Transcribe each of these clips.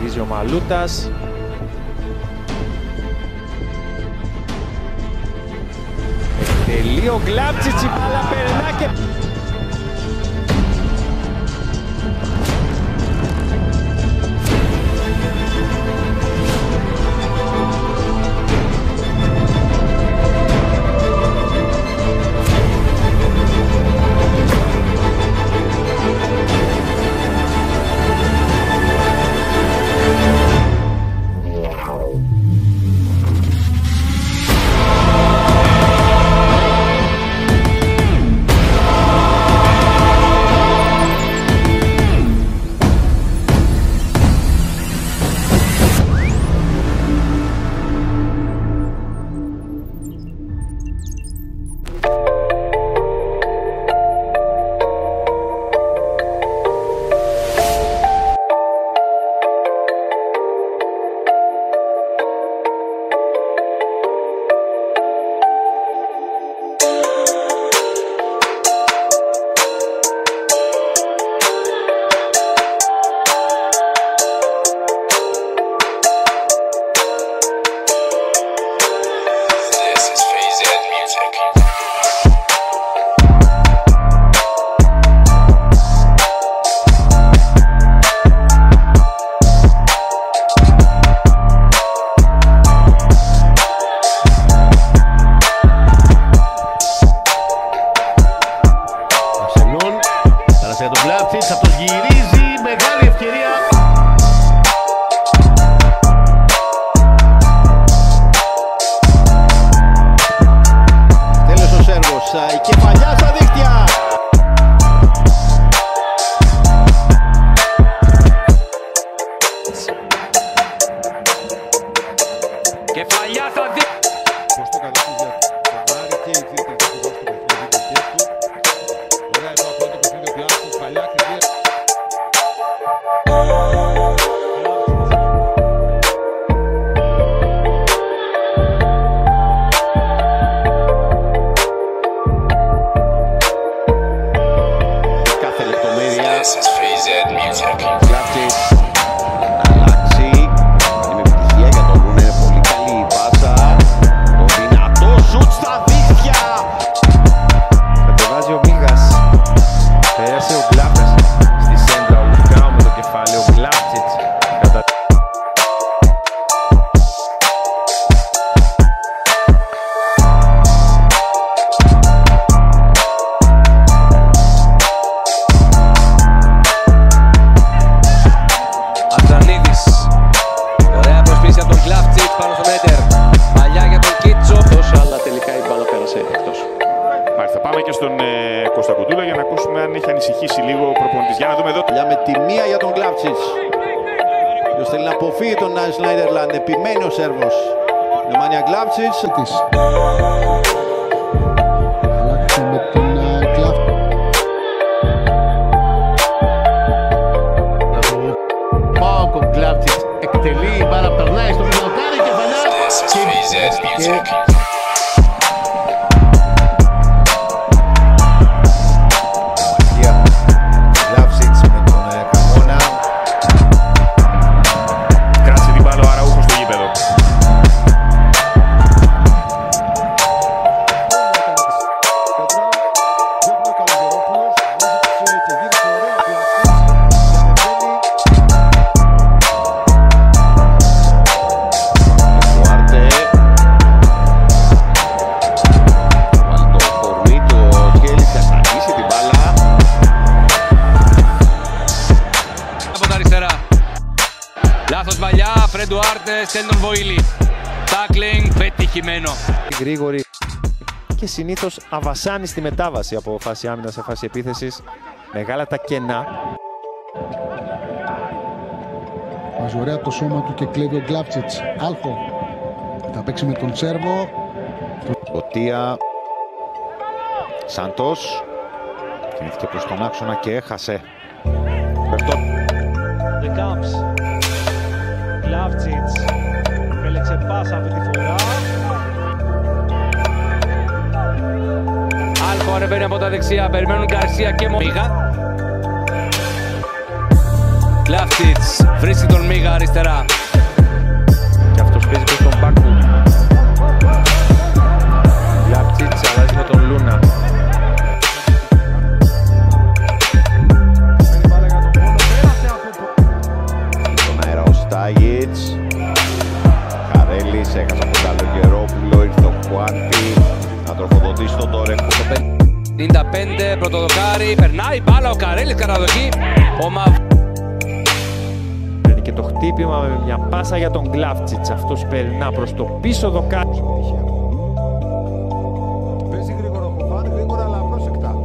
Γυρίζει ο Μαλούτας. Εκτελεί ο Γκλάβτσιτς, η μπάλα περνά και... Για τον Γκλάβτσιτς, αυτός γυρίζει, μεγάλη ευκαιρία. Τέλος ο Σέρβος, η κεφαλιά στα δίχτυα. Κεφαλιά στα δίχτυα. Πώς το καταστήθηκε το Μάρι και οι δύο τελικοί που δώσουν το παιχνίδι του. Ωραία εδώ αυτό το παιχνίδι ο Γκλάβτσιτς, παλιά κρυβία. Κάθε λεπτομέρεια. Γκλάβτσιτς αλλάξει. Είναι επιτυχία για τον Ρούνε, είναι πολύ καλή η πάσα. Το δυνατό σουτ στα δίχτυα. Κατεβάζει ο Μίγας. Πέρασε ο Γκλάβτσιτς στη σέντρα. Ο Λουκάου με το κεφάλι. Ο Γκλάβτσιτς Ατζανίδης. Ωραία προσπίση από τον Γκλάβτσιτς πάνω στο Μέτερ. Παλιά για τον Κίτσο. Τόσα άλλα τελικά η μπάλα πέρασε εκτός. Μάλιστα, πάμε και στον Κώστα Κουτούλα για να ακούσουμε αν έχει ανησυχήσει λίγο ο προπονητής. Για να δούμε εδώ. Παλιά με τη μία για τον Γκλάβτσιτς. Ποιος θέλει να αποφύγει τον Σνάιντερλαντ. Επιμένει ο Σέρβος. Νεμάνια Γκλάβτσιτς. Αλλάξει με τον Γκλάβτσιτς. Πάω ο Γκλάβτσιτς. Εκτελεί, η μπάλα περνάει στο φιλοκάρι και φανά. Γκλάβτσιτς με τον Καμώνα. Κράτησε την μπάλα ο Αραούχος στο γήπεδο. Κουάρτε. Βάλει το κορμί του ο Σκέλης, θα σταγίσει την μπάλα. Από τα αριστερά. Λάθος μαλλιά, Φρεντουάρτε, στέλνει τον Βοήλι. Τάκλινγκ, πετυχημένο. Γρήγορη και συνήθως αβασάνει στη μετάβαση από φάση άμυνας σε φάση επίθεσης. Μεγάλα τα κενά. Βάζει ωραία το σώμα του και κλέβει ο Γκλάβτσιτς. Άλφο. Θα παίξει με τον Σέρβο. Μποτία. Σάντος. Κινήθηκε προς τον άξονα και έχασε. Περτών. The Camps. Glavcic επέλεξε πάσα αυτή τη φορά. Άλφο ανεβαίνει από τα δεξιά, περιμένουν Γκαρσία και Μίγα. Λάφτιτς βρίσκει τον Μίγα αριστερά. Και αυτός παίζει προς τον Μπάκου. Λάφτιτς αλλάζει με τον Λούνα. Στον αέρα ο Στάγιτς. Χαρέλης έχασε από τον Καλογερόπουλο, ήρθε ο Χουάντι να τροφοδοτήσει τον Τόρεκο. 55, πρώτο δοκάρι, περνάει μπάλα ο Καρέλης, καταδοχή. Ο Μαβ. Παίρνει και το χτύπημα με μια πάσα για τον Γκλάφτσιτς. Αυτός περνά προς το πίσω δοκάρι. Παίζει γρήγορα ο Χουβάν, γρήγορα αλλά πρόσεκτα.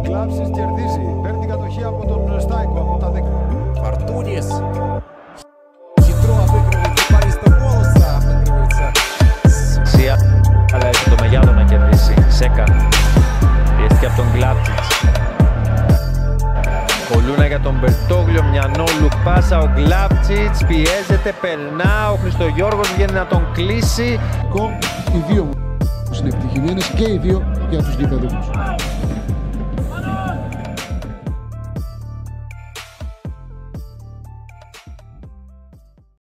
Γκλάφτσιτς κερδίζει, παίρνει την κατοχή από τον Στάικο, από τα δίκτυα. Фортунис. Хитро обыгрывает футболиста Волоса. Обыгрывается. Σία, αλλά έχει το Μεγιάδο να κερδίσει. Σέκα. Πιέστηκε από τον Γκλάφτσιτς. Ο Λούνα για τον Μπερτόγλιο, μια no-look πάσα. Ο Γκλάφτσιτς πιέζεται, περνά. Ο Χριστογιώργος βγαίνει να τον κλείσει. Οι δύο μου είναι επιτυχημένες και οι δύο για τους γηπεδούχους.